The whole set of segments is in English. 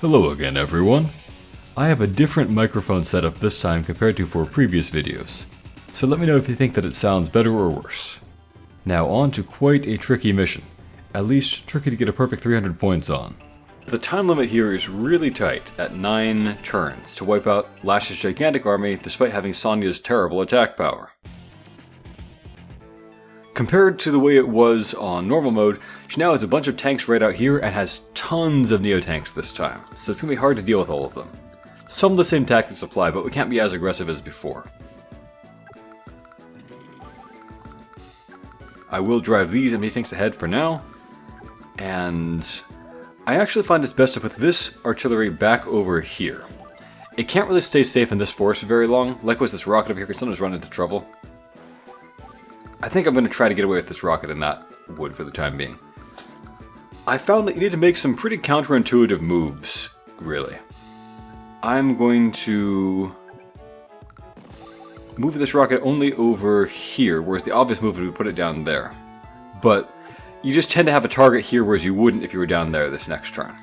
Hello again, everyone. I have a different microphone setup this time compared to 4 previous videos, so let me know if you think that it sounds better or worse. Now on to quite a tricky mission, at least tricky to get a perfect 300 points on. The time limit here is really tight, at 9 turns, to wipe out Lash's gigantic army despite having Sonya's terrible attack power. Compared to the way it was on normal mode, she now has a bunch of tanks right out here and has tons of Neo-tanks this time, so it's going to be hard to deal with all of them. Some of the same tactics apply, but we can't be as aggressive as before. I will drive these enemy tanks ahead for now, and I actually find it's best to put this artillery back over here. It can't really stay safe in this forest for very long, likewise this rocket over here can sometimes run into trouble. I think I'm going to try to get away with this rocket in that wood for the time being. I found that you need to make some pretty counterintuitive moves, really. I'm going to move this rocket only over here, whereas the obvious move would be to put it down there. But you just tend to have a target here, whereas you wouldn't if you were down there this next turn.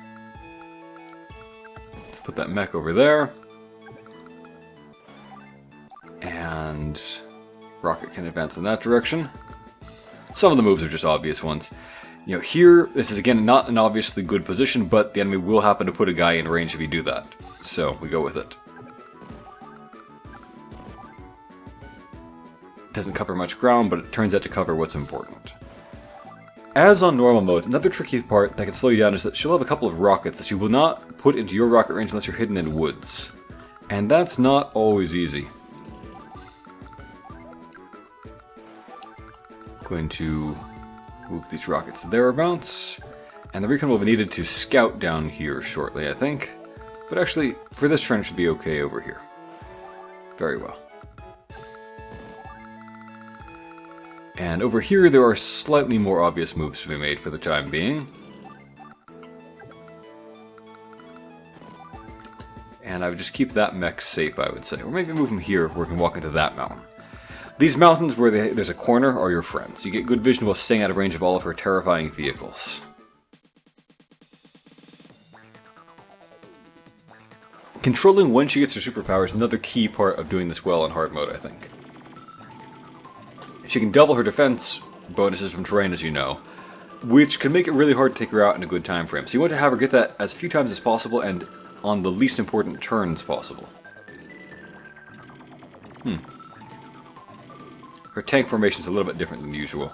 Let's put that mech over there. And rocket can advance in that direction. Some of the moves are just obvious ones. You know, here, this is again not an obviously good position, but the enemy will happen to put a guy in range if you do that. So, we go with it. Doesn't cover much ground, but it turns out to cover what's important. As on normal mode, another tricky part that can slow you down is that she'll have a couple of rockets that she will not put into your rocket range unless you're hidden in woods. And that's not always easy. Going to move these rockets thereabouts, and the recon will be needed to scout down here shortly, I think. But actually, for this turn, it should be okay over here. Very well. And over here, there are slightly more obvious moves to be made for the time being. And I would just keep that mech safe, I would say. Or maybe move him here, where we can walk into that mountain. These mountains where there's a corner are your friends. You get good vision while staying out of range of all of her terrifying vehicles. Controlling when she gets her superpower is another key part of doing this well on hard mode, I think. She can double her defense bonuses from terrain, as you know, which can make it really hard to take her out in a good time frame. So you want to have her get that as few times as possible and on the least important turns possible. Her tank formation is a little bit different than usual.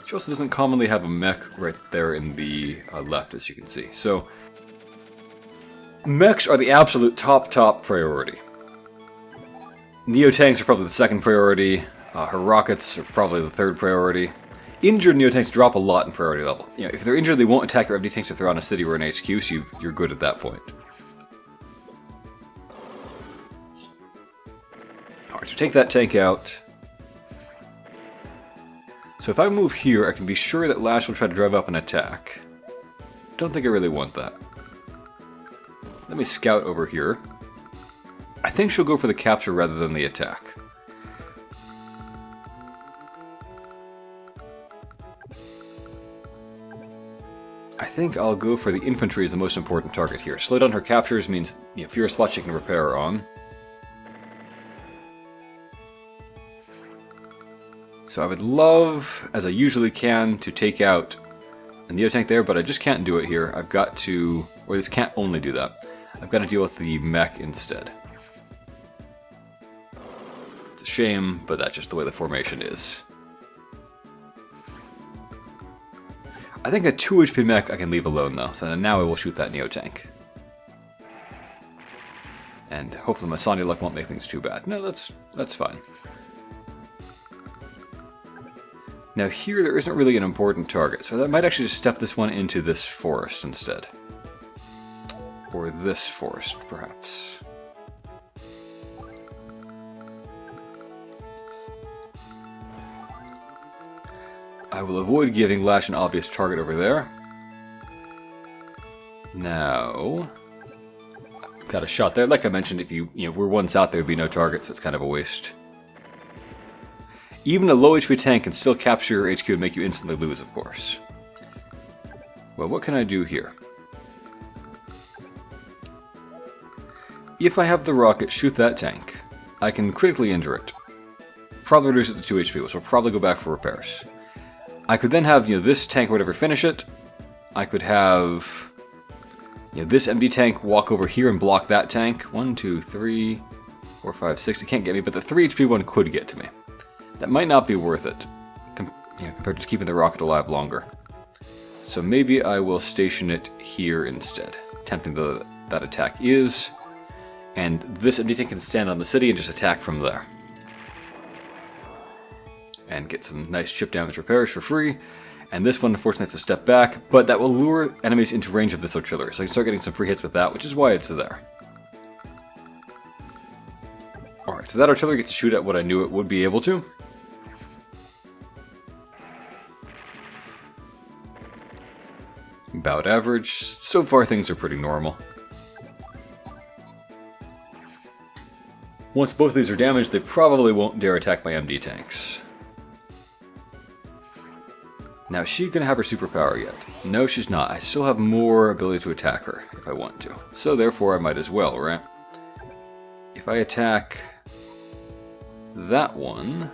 She also doesn't commonly have a mech right there in the left, as you can see. So, mechs are the absolute top priority. Neo-tanks are probably the second priority. Her rockets are probably the third priority. Injured Neo-tanks drop a lot in priority level. You know, if they're injured, they won't attack your empty tanks if they're on a city or an HQ, so you're good at that point. Alright, so take that tank out. So if I move here, I can be sure that Lash will try to drive up and attack. Don't think I really want that. Let me scout over here. I think she'll go for the capture rather than the attack. I think I'll go for the infantry as the most important target here. Slow down her captures means, you know, fewer spots she can repair on. So I would love, as I usually can, to take out a Neo-tank there, but I just can't do it here. I've got to, or this can't only do that. I've got to deal with the mech instead. It's a shame, but that's just the way the formation is. I think a 2 HP mech I can leave alone though, so now I will shoot that Neo-tank. And hopefully my Sonya luck won't make things too bad. No, that's fine. Now here, there isn't really an important target, so I might actually just step this one into this forest instead. Or this forest, perhaps. I will avoid giving Lash an obvious target over there. Now, got a shot there. Like I mentioned, if you were once out there, would be no target, so it's kind of a waste. Even a low HP tank can still capture your HQ and make you instantly lose, of course. Well, what can I do here? If I have the rocket shoot that tank, I can critically injure it. Probably reduce it to 2 HP, which will probably go back for repairs. I could then have, this tank or whatever finish it. I could have, this MD tank walk over here and block that tank. 1, 2, 3, 4, 5, 6. It can't get me, but the 3 HP one could get to me. That might not be worth it, compared to keeping the rocket alive longer. So maybe I will station it here instead. Tempting that attack is. And this MD tank can stand on the city and just attack from there. And get some nice chip damage repairs for free. And this one, unfortunately, has to step back, but that will lure enemies into range of this artillery. So I can start getting some free hits with that, which is why it's there. Alright, so that artillery gets to shoot at what I knew it would be able to. About average. So far, things are pretty normal. Once both of these are damaged, they probably won't dare attack my MD tanks. Now, is she going to have her superpower yet? No, she's not. I still have more ability to attack her if I want to. So therefore, I might as well, right? If I attack that one...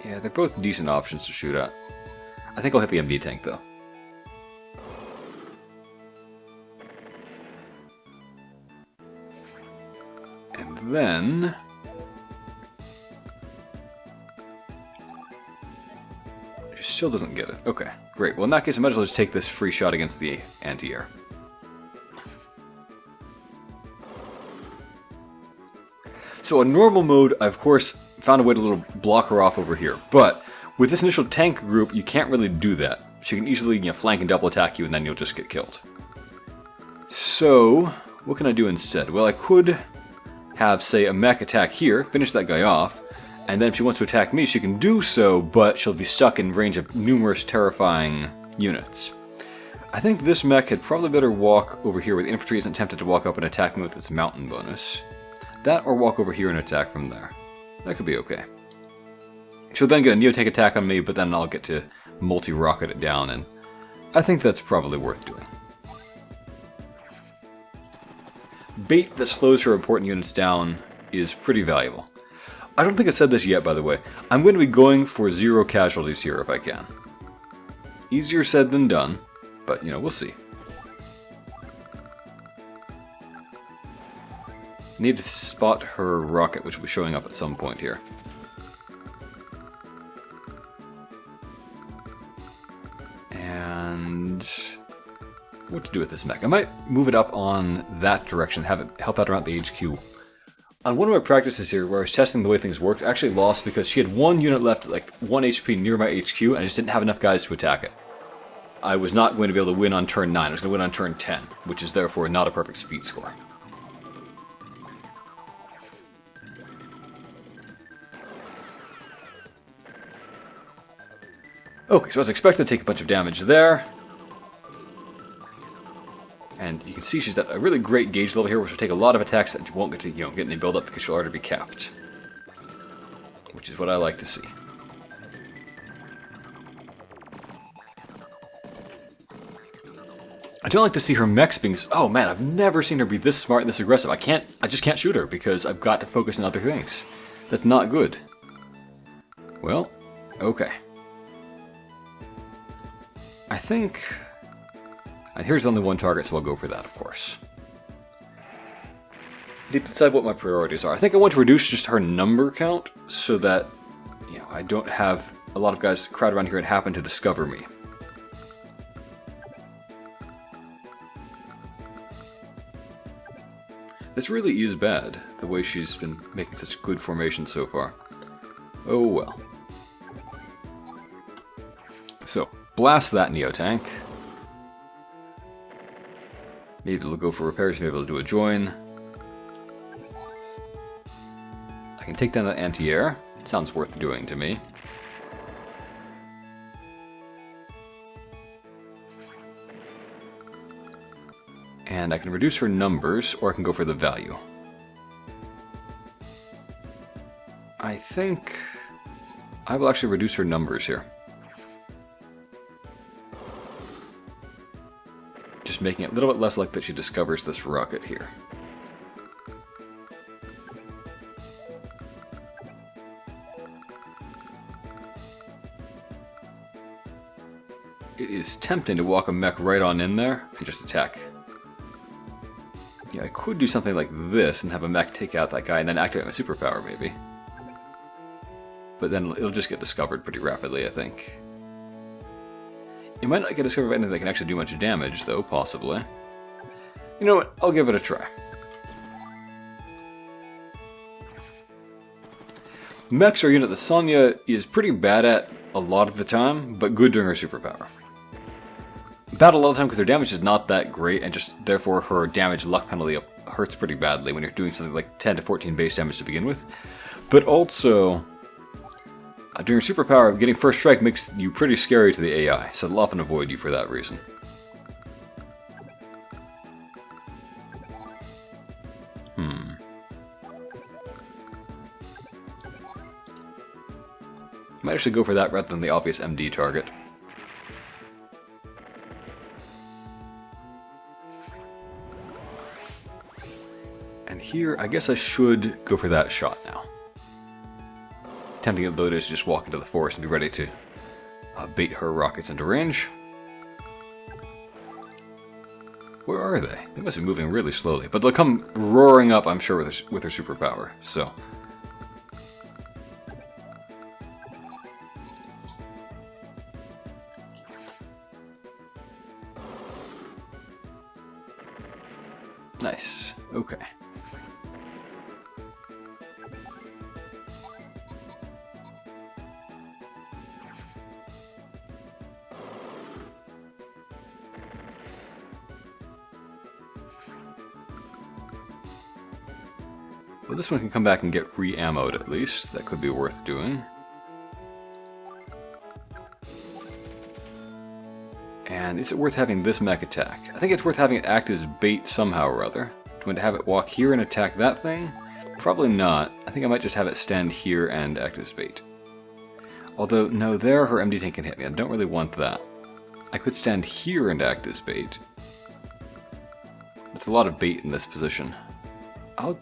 Yeah, they're both decent options to shoot at. I think I'll hit the MD tank, though. And then... she still doesn't get it. Okay, great. Well, in that case, I might as well just take this free shot against the anti-air. So in normal mode, I of course found a way to little block her off over here. But with this initial tank group, you can't really do that. She can easily flank and double attack you, and then you'll just get killed. So, what can I do instead? Well, I could have, say, a mech attack here, finish that guy off, and then if she wants to attack me, she can do so, but she'll be stuck in range of numerous terrifying units. I think this mech had probably better walk over here where the infantry isn't tempted to walk up and attack me with its mountain bonus. That, or walk over here and attack from there. That could be okay. She'll then get a neo-tank attack on me, but then I'll get to multi-rocket it down, and I think that's probably worth doing. Bait that slows her important units down is pretty valuable. I don't think I said this yet, by the way. I'm going to be going for 0 casualties here if I can. Easier said than done, but, we'll see. Need to spot her rocket, which will be showing up at some point here. And what to do with this mech? I might move it up on that direction, have it help out around the HQ. On one of my practices here, where I was testing the way things worked, I actually lost because she had one unit left, like 1 HP near my HQ, and I just didn't have enough guys to attack it. I was not going to be able to win on turn 9, I was going to win on turn 10, which is therefore not a perfect speed score. Okay, so I was expected to take a bunch of damage there. And you can see she's at a really great gauge level here, where she'll take a lot of attacks that you won't get to, get any build up because she'll already be capped. Which is what I like to see. I don't like to see her mechs being... Oh man, I've never seen her be this smart and this aggressive. I just can't shoot her because I've got to focus on other things. That's not good. Well, okay. I think... And here's only one target, so I'll go for that, of course. I need to decide what my priorities are. I think I want to reduce just her number count so that, I don't have a lot of guys crowd around here and happen to discover me. This really is bad, the way she's been making such good formation so far. Oh well. So, blast that Neo-Tank. Maybe it'll go for repairs, maybe it'll do a join. I can take down that anti-air. Sounds worth doing to me. And I can reduce her numbers, or I can go for the value. I think I will actually reduce her numbers here. Just making it a little bit less likely that she discovers this rocket here. It is tempting to walk a mech right on in there and just attack. Yeah, I could do something like this and have a mech take out that guy and then activate my superpower, maybe. But then it'll just get discovered pretty rapidly, I think. It might not get discovered by anything that can actually do much damage, though, possibly. You know what? I'll give it a try. Mechs are a unit that Sonya is pretty bad at a lot of the time, but good during her superpower. Bad a lot of the time because her damage is not that great, and just therefore her damage luck penalty hurts pretty badly when you're doing something like 10 to 14 base damage to begin with. But also, during her superpower, getting first strike makes you pretty scary to the AI, so they'll often avoid you for that reason. Might actually go for that rather than the obvious MD target. And here, I guess I should go for that shot now. Tempting it though to just walk into the forest and be ready to bait her rockets into range. Where are they? They must be moving really slowly, but they'll come roaring up, I'm sure, with her superpower. So, nice. Okay. Well, this one can come back and get re-ammoed at least. That could be worth doing. And is it worth having this mech attack? I think it's worth having it act as bait somehow or other. Do you want to have it walk here and attack that thing? Probably not. I think I might just have it stand here and act as bait. Although, no, there her MD tank can hit me. I don't really want that. I could stand here and act as bait. It's a lot of bait in this position. I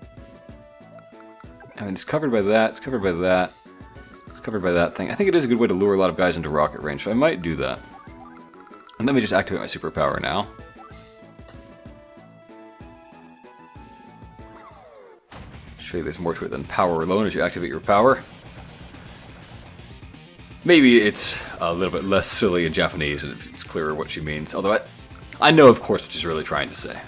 mean, it's covered by that, it's covered by that, it's covered by that thing. I think it is a good way to lure a lot of guys into rocket range, so I might do that. And let me just activate my superpower now. Show you there's more to it than power alone as you activate your power. Maybe it's a little bit less silly in Japanese and it's clearer what she means, although I know, of course, what she's really trying to say.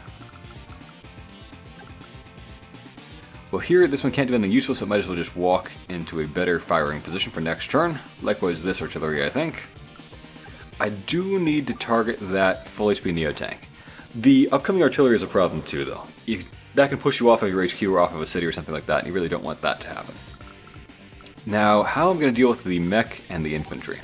Well, here, this one can't do anything useful, so it might as well just walk into a better firing position for next turn. Likewise, this artillery, I think. I do need to target that full HP Neo tank. The upcoming artillery is a problem too, though. That can push you off of your HQ or off of a city or something like that, and you really don't want that to happen. Now, how I'm going to deal with the mech and the infantry.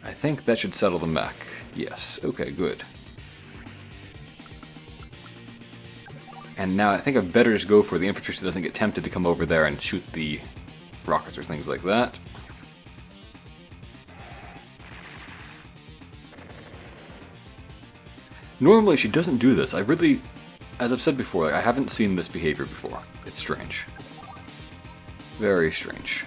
I think that should settle the mech. Yes, okay, good. And now I think I'd better just go for the infantry so it doesn't get tempted to come over there and shoot the rockets or things like that. Normally she doesn't do this. I really, as I've said before, I haven't seen this behavior before. It's strange. Very strange.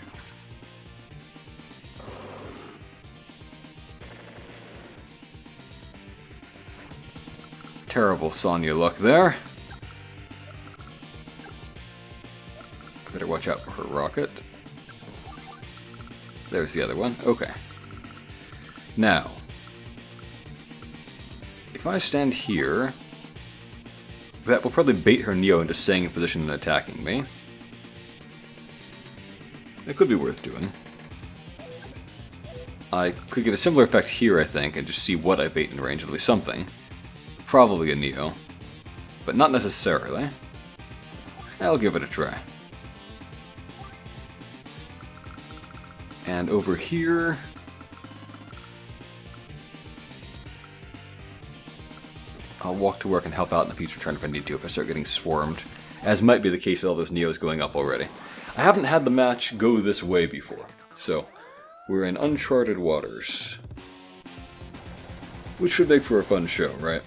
Terrible Sonya luck there. Better watch out for her rocket. There's the other one. Okay. Now, if I stand here, that will probably bait her Neo into staying in position and attacking me. It could be worth doing. I could get a similar effect here, I think, and just see what I bait in range, at least something. Probably a Neo, but not necessarily. I'll give it a try. And over here, I'll walk to work and help out in the future turn if I need to, if I start getting swarmed. as might be the case with all those Neos going up already. I haven't had the match go this way before, so we're in uncharted waters. Which should make for a fun show, right?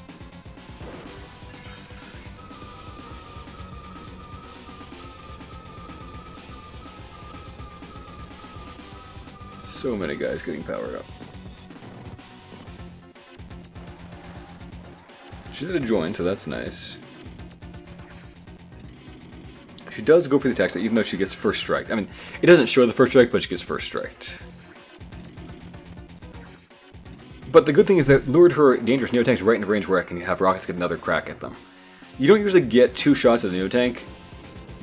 So many guys getting powered up. She did a join, so that's nice. She does go for the attack, even though she gets first strike. I mean, it doesn't show the first strike, but she gets first strike. But the good thing is that lured her dangerous Neotanks right into range where I can have rockets get another crack at them. You don't usually get 2 shots at the Neotank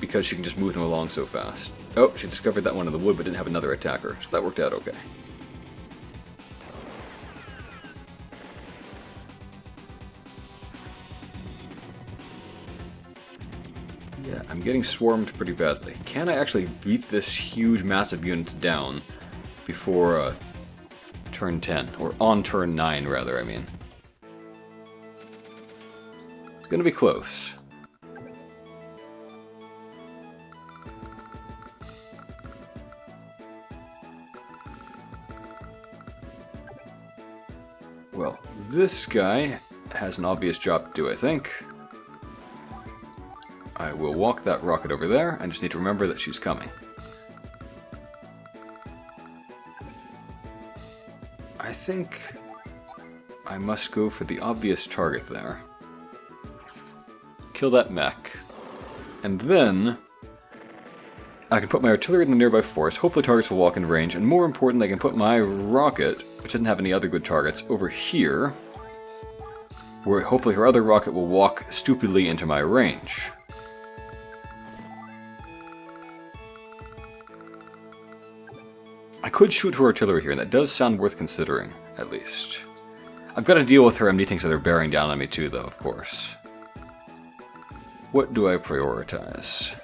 because she can just move them along so fast. Oh, she discovered that one in the wood but didn't have another attacker, so that worked out okay. Yeah, I'm getting swarmed pretty badly. Can I actually beat this huge, massive unit down before turn 10? Or on turn 9, rather, I mean. It's gonna be close. Well, this guy has an obvious job to do, I think. I will walk that rocket over there. I just need to remember that she's coming. I think I must go for the obvious target there. Kill that mech. And then I can put my artillery in the nearby forest. Hopefully targets will walk in range. And more importantly, I can put my rocket, which doesn't have any other good targets, over here, where hopefully her other rocket will walk stupidly into my range. I could shoot her artillery here, and that does sound worth considering, at least. I've got to deal with her MD tanks that are bearing down on me too, though, of course. What do I prioritize?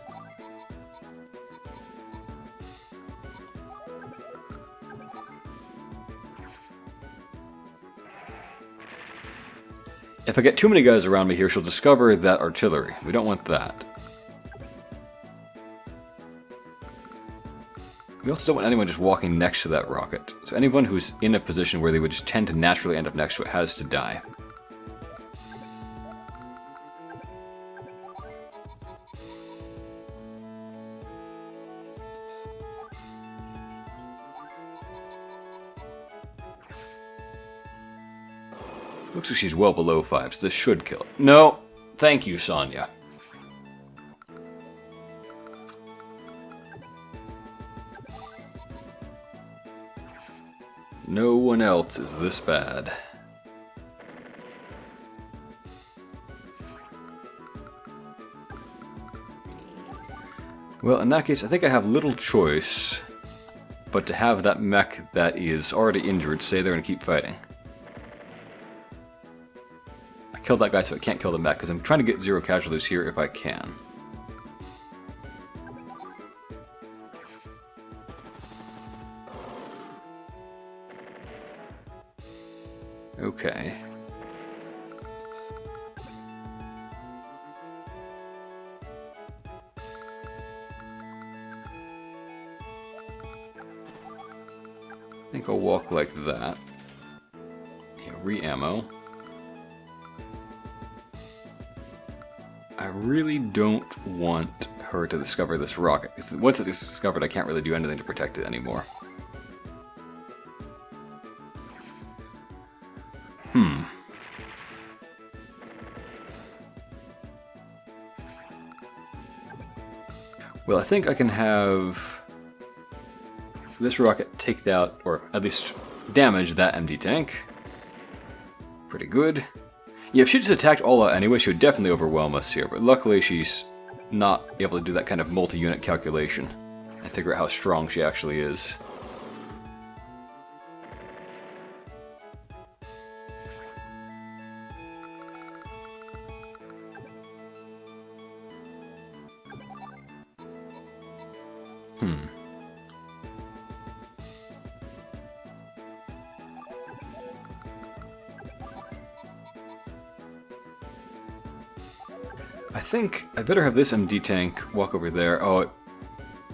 If I get too many guys around me here, she'll discover that artillery. We don't want that. We also don't want anyone just walking next to that rocket. So anyone who's in a position where they would just tend to naturally end up next to it has to die. Looks like she's well below 5, so this should kill it. No! Thank you, Sonya. No one else is this bad. Well, in that case, I think I have little choice but to have that mech that is already injured stay there and keep fighting. I killed that guy so I can't kill the mech because I'm trying to get 0 casualties here if I can. Okay. I think I'll walk like that. Yeah, re-ammo. I really don't want her to discover this rocket, because once it is discovered, I can't really do anything to protect it anymore. Well, I think I can have this rocket take out, or at least damage that MD tank. Pretty good. Yeah, if she just attacked all out anyway, she would definitely overwhelm us here, but luckily she's not able to do that kind of multi-unit calculation and figure out how strong she actually is. I think I better have this MD tank walk over there. Oh,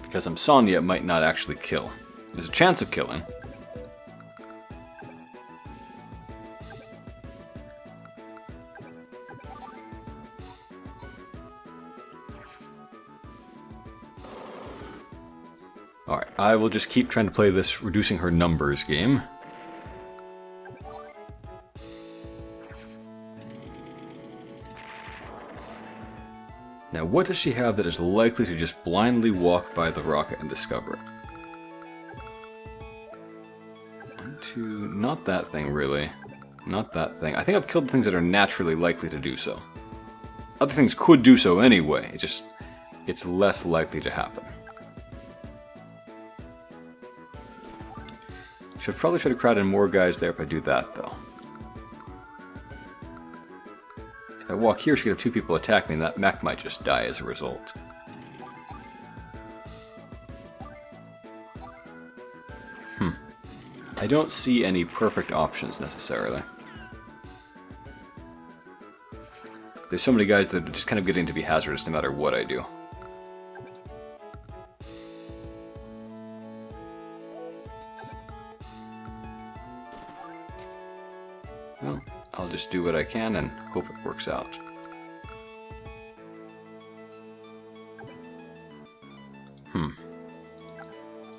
because I'm Sonya, it might not actually kill. There's a chance of killing. Alright, I will just keep trying to play this reducing her numbers game. Now, what does she have that is likely to just blindly walk by the rocket and discover it? One, two, not that thing, really. Not that thing. I think I've killed the things that are naturally likely to do so. Other things could do so anyway, it's less likely to happen. Should probably try to crowd in more guys there if I do that, though. If I walk here, she could have two people attack me, and that mech might just die as a result. I don't see any perfect options, necessarily. There's so many guys that are just kind of getting to be hazardous no matter what I do. Well, I'll just do what I can and hope it works out.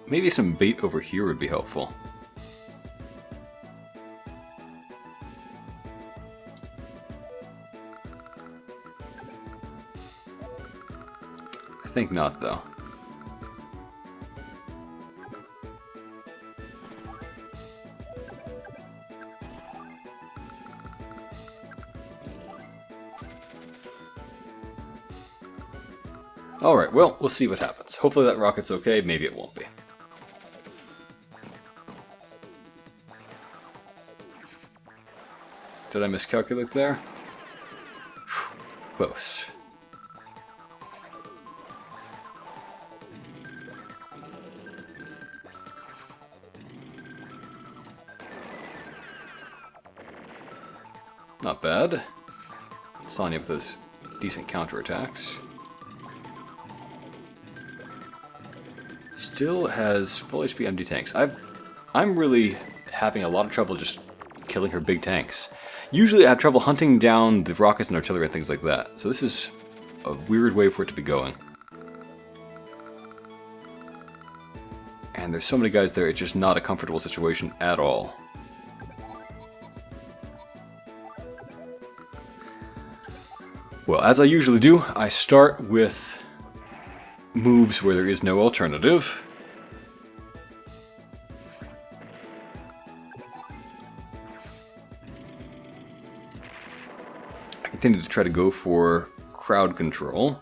Maybe some bait over here would be helpful. I think not, though. Alright, well, we'll see what happens. Hopefully that rocket's okay, maybe it won't be. Did I miscalculate there? Close. Not bad. Sonya with those decent counterattacks. Still has full HP MD tanks. I'm really having a lot of trouble just killing her big tanks. Usually I have trouble hunting down the rockets and artillery and things like that. So this is a weird way for it to be going. And there's so many guys there, it's just not a comfortable situation at all. Well, as I usually do, I start with moves where there is no alternative. I continue to try to go for crowd control.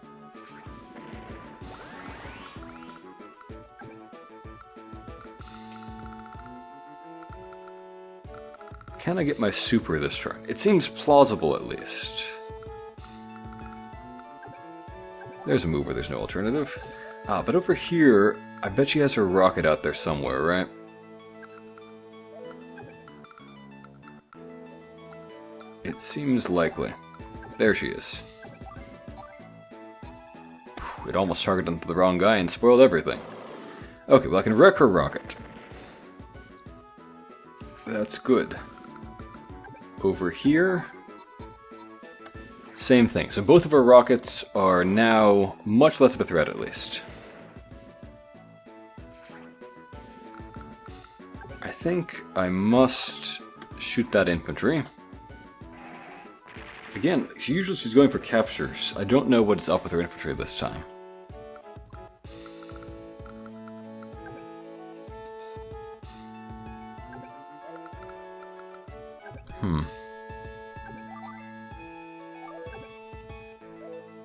Can I get my super this turn? It seems plausible, at least. There's a move where there's no alternative. Ah, but over here, I bet she has her rocket out there somewhere, right? It seems likely. There she is. It almost targeted the wrong guy and spoiled everything. Okay, well I can wreck her rocket. That's good. Over here... same thing. So both of our rockets are now much less of a threat, at least. I think I must shoot that infantry. Again, usually she's going for captures. I don't know what's up with her infantry this time.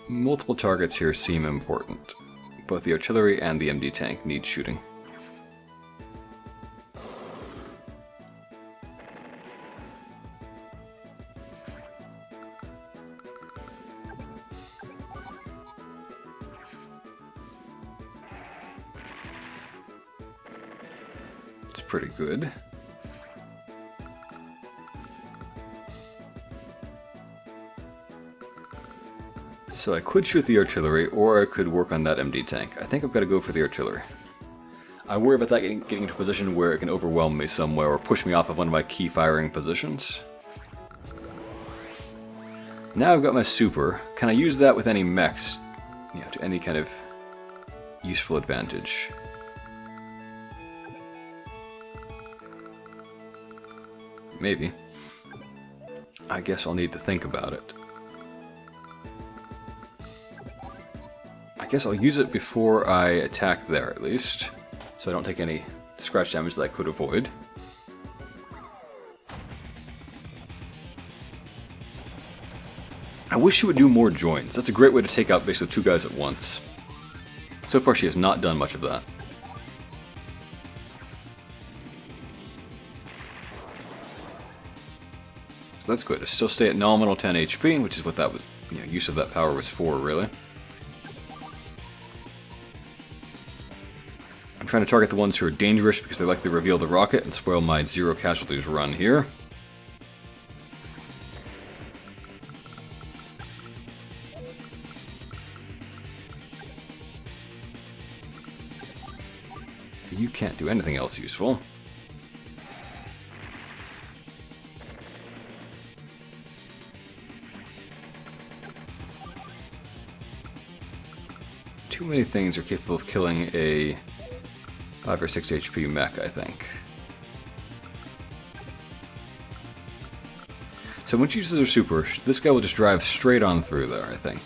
Multiple targets here seem important. Both the artillery and the MD tank need shooting. It's pretty good. So I could shoot the artillery, or I could work on that MD tank. I think I've got to go for the artillery. I worry about that getting into a position where it can overwhelm me somewhere, or push me off of one of my key firing positions. Now I've got my super. Can I use that with any mechs? You know, to any kind of useful advantage. Maybe. I guess I'll need to think about it. I guess I'll use it before I attack there, at least. So I don't take any scratch damage that I could avoid. I wish she would do more joins. That's a great way to take out basically two guys at once. So far she has not done much of that. So that's good. I still stay at nominal 10 HP, which is what that was, you know, use of that power was for, really. I'm trying to target the ones who are dangerous because they like to reveal the rocket and spoil my zero casualties run here. You can't do anything else useful. Too many things are capable of killing a 5 or 6 HP mech, I think. So when she uses her super, this guy will just drive straight on through there, I think.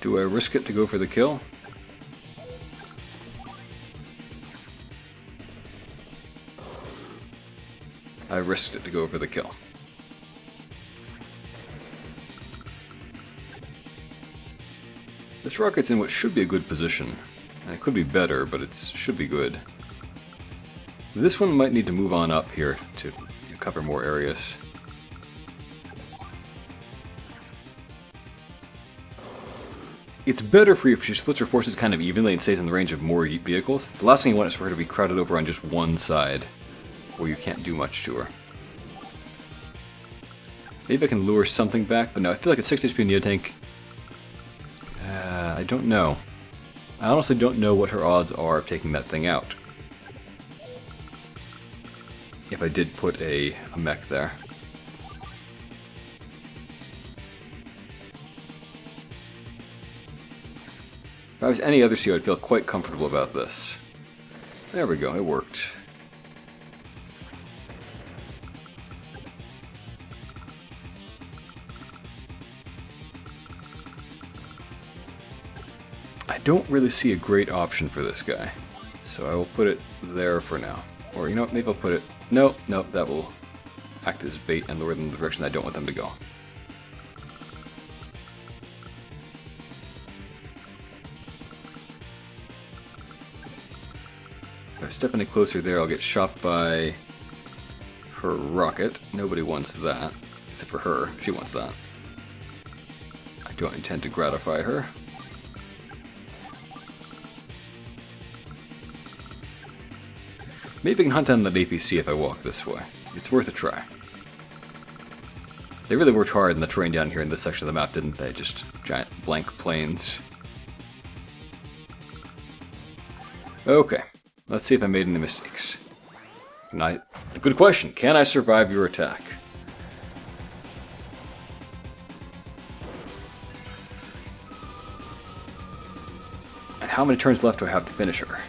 Do I risk it to go for the kill? I risked it to go for the kill. This rocket's in what should be a good position. And it could be better, but it should be good. This one might need to move on up here to cover more areas. It's better for you if she splits her forces kind of evenly and stays in the range of more vehicles. The last thing you want is for her to be crowded over on just one side, where you can't do much to her. Maybe I can lure something back, but no, I feel like a 6 HP Neotank... I don't know. I honestly don't know what her odds are of taking that thing out. If I did put a mech there. If I was any other CO, I'd feel quite comfortable about this. There we go, it worked. I don't really see a great option for this guy, so I will put it there for now. Or, you know what, maybe I'll put it... Nope, that will act as bait and lure them in the direction I don't want them to go. If I step any closer there, I'll get shot by her rocket. Nobody wants that, except for her. She wants that. I don't intend to gratify her. Maybe I can hunt down that APC if I walk this way. It's worth a try. They really worked hard in the terrain down here in this section of the map, didn't they? Just giant blank plains. Okay, let's see if I made any mistakes. Good question. Can I survive your attack? And how many turns left do I have to finish her?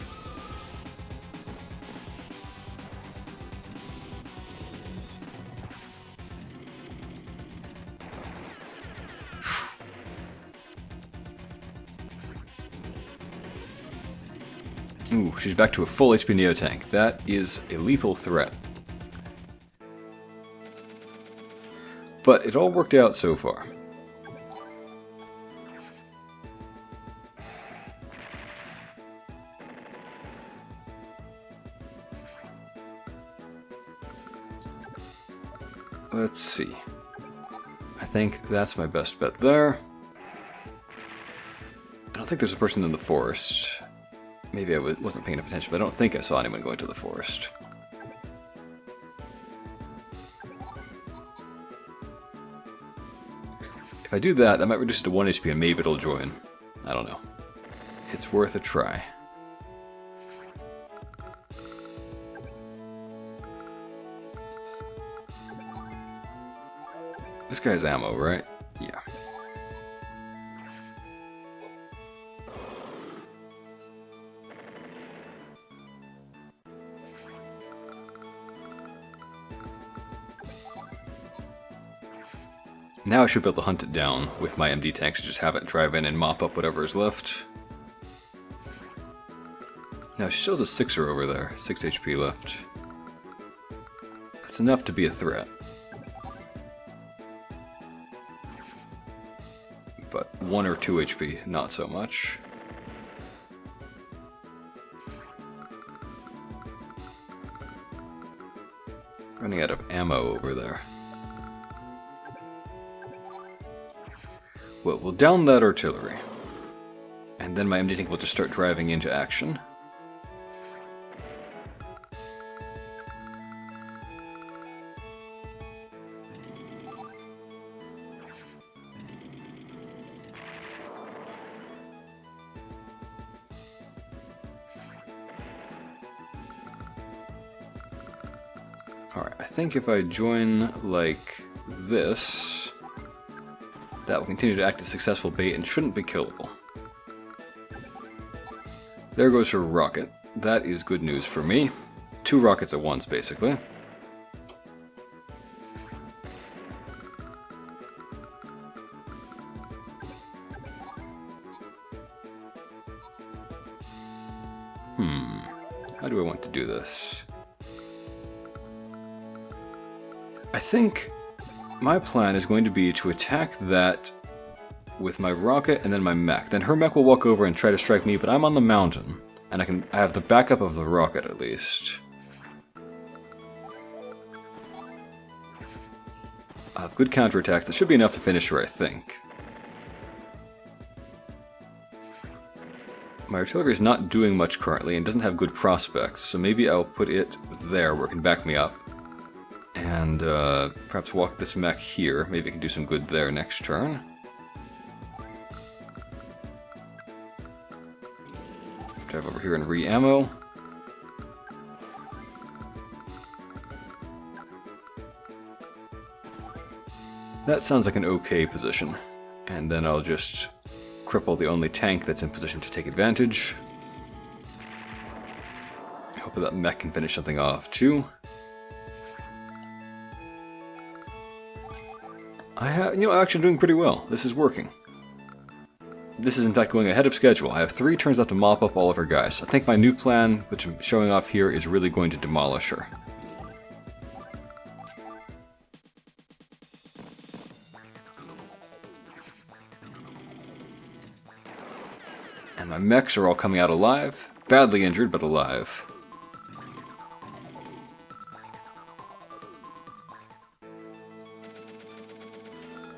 Ooh, she's back to a full HP Neotank. That is a lethal threat. But it all worked out so far. Let's see. I think that's my best bet there. I don't think think there's a person in the forest. Maybe I wasn't paying attention, but I don't think I saw anyone going to the forest. If I do that, that might reduce it to 1 HP and maybe it'll join. I don't know. It's worth a try. This guy's ammo, right? Yeah. Now I should be able to hunt it down with my MD tanks and just have it drive in and mop up whatever is left. Now she shows a 6er over there, 6 HP left. That's enough to be a threat. But 1 or 2 HP, not so much. Running out of ammo over there. Well, we'll down that artillery. And then my MD tank will just start driving into action. Alright, I think if I join like this, that will continue to act as successful bait and shouldn't be killable. There goes her rocket. That is good news for me. 2 rockets at once, basically. How do I want to do this? I think my plan is going to be to attack that with my rocket and then my mech. Then her mech will walk over and try to strike me, but I'm on the mountain. And I have the backup of the rocket at least. Good counterattacks. That should be enough to finish her, I think. My artillery is not doing much currently and doesn't have good prospects, so maybe I'll put it there where it can back me up. And perhaps walk this mech here. Maybe it can do some good there next turn. Drive over here and re-ammo. That sounds like an okay position. And then I'll just cripple the only tank that's in position to take advantage. Hopefully that mech can finish something off too. I'm actually doing pretty well. This is working. This is in fact going ahead of schedule. I have 3 turns left to mop up all of her guys. I think my new plan, which I'm showing off here, is really going to demolish her. And my mechs are all coming out alive. Badly injured, but alive.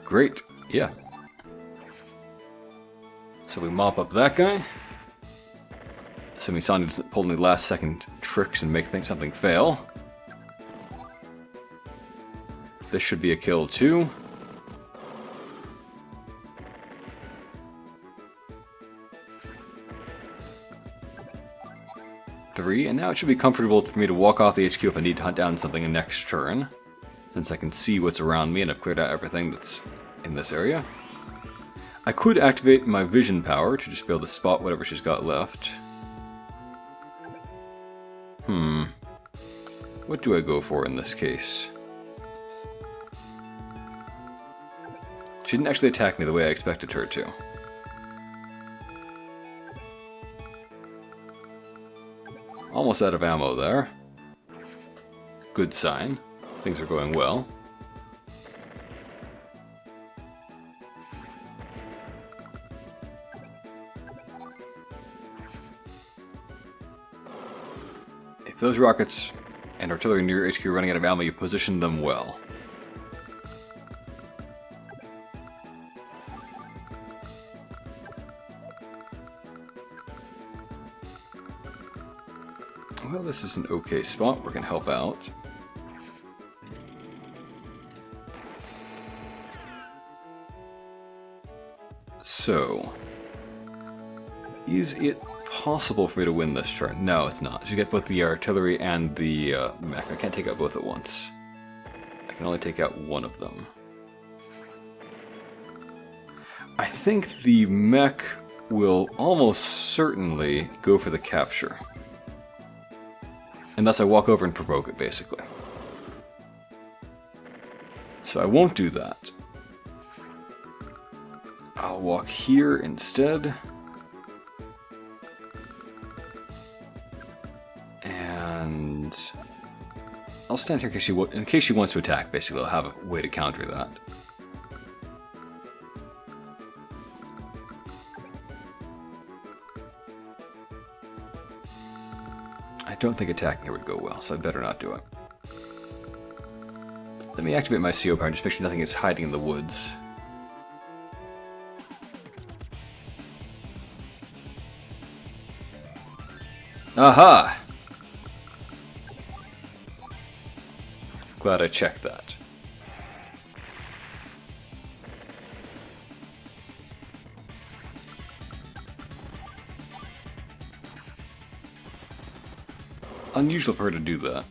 Great, yeah. So we mop up that guy. Assuming Sonya doesn't pull any last second tricks and make something fail. This should be a kill too. Three, and now it should be comfortable for me to walk off the HQ if I need to hunt down something in next turn. Since I can see what's around me and I've cleared out everything that's in this area. I could activate my vision power to just be able to spot whatever she's got left. What do I go for in this case? She didn't actually attack me the way I expected her to. Almost out of ammo there. Good sign. Things are going well. If those rockets and artillery near HQ are running out of ammo, you position them well. Well, this is an okay spot. We're going to help out. So, is it possible for me to win this turn? No, it's not. You get both the artillery and the mech. I can't take out both at once. I can only take out one of them. I think the mech will almost certainly go for the capture. Unless I walk over and provoke it, basically. So I won't do that. I'll walk here instead. And I'll stand here in case she wants to attack, basically. I'll have a way to counter that. I don't think attacking her would go well, so I better not do it. Let me activate my CO power and just make sure nothing is hiding in the woods. Aha! Glad I checked that. Unusual for her to do that.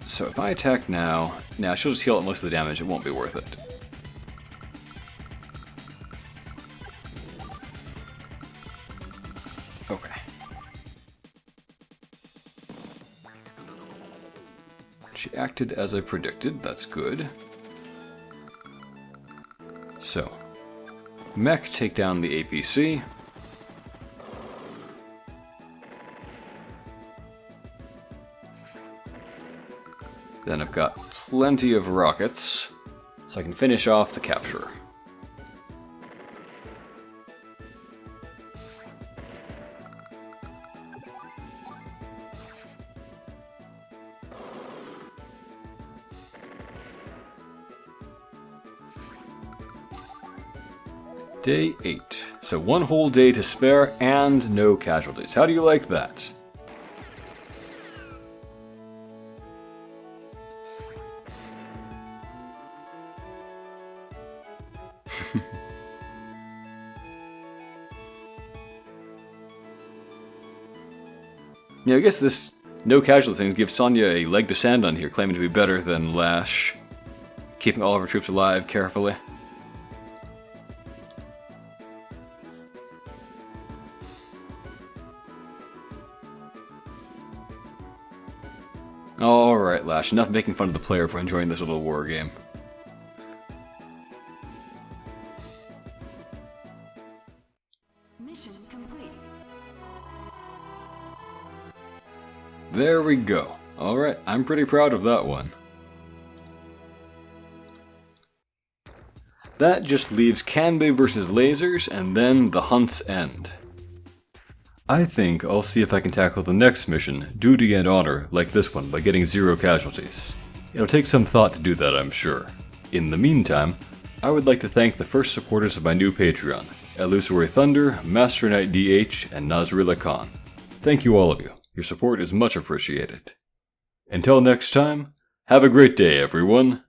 So if I attack now, she'll just heal out most of the damage, it won't be worth it. Okay. She acted as I predicted, that's good. So, mech take down the APC. Then I've got plenty of rockets, so I can finish off the capture. Day 8. So one whole day to spare and no casualties. How do you like that? Yeah, I guess this no casualty thing gives Sonya a leg to stand on here, claiming to be better than Lash. Keeping all of her troops alive carefully. Alright, Lash, enough making fun of the player for enjoying this little war game. Mission complete. There we go. Alright, I'm pretty proud of that one. That just leaves Kanbei versus lasers, and then the hunt's end. I think I'll see if I can tackle the next mission, Duty and Honor, like this one, by getting 0 casualties. It'll take some thought to do that, I'm sure. In the meantime, I would like to thank the first supporters of my new Patreon, Illusory Thunder, Master Knight DH, and Nazrilla Khan. Thank you all of you. Your support is much appreciated. Until next time, have a great day, everyone.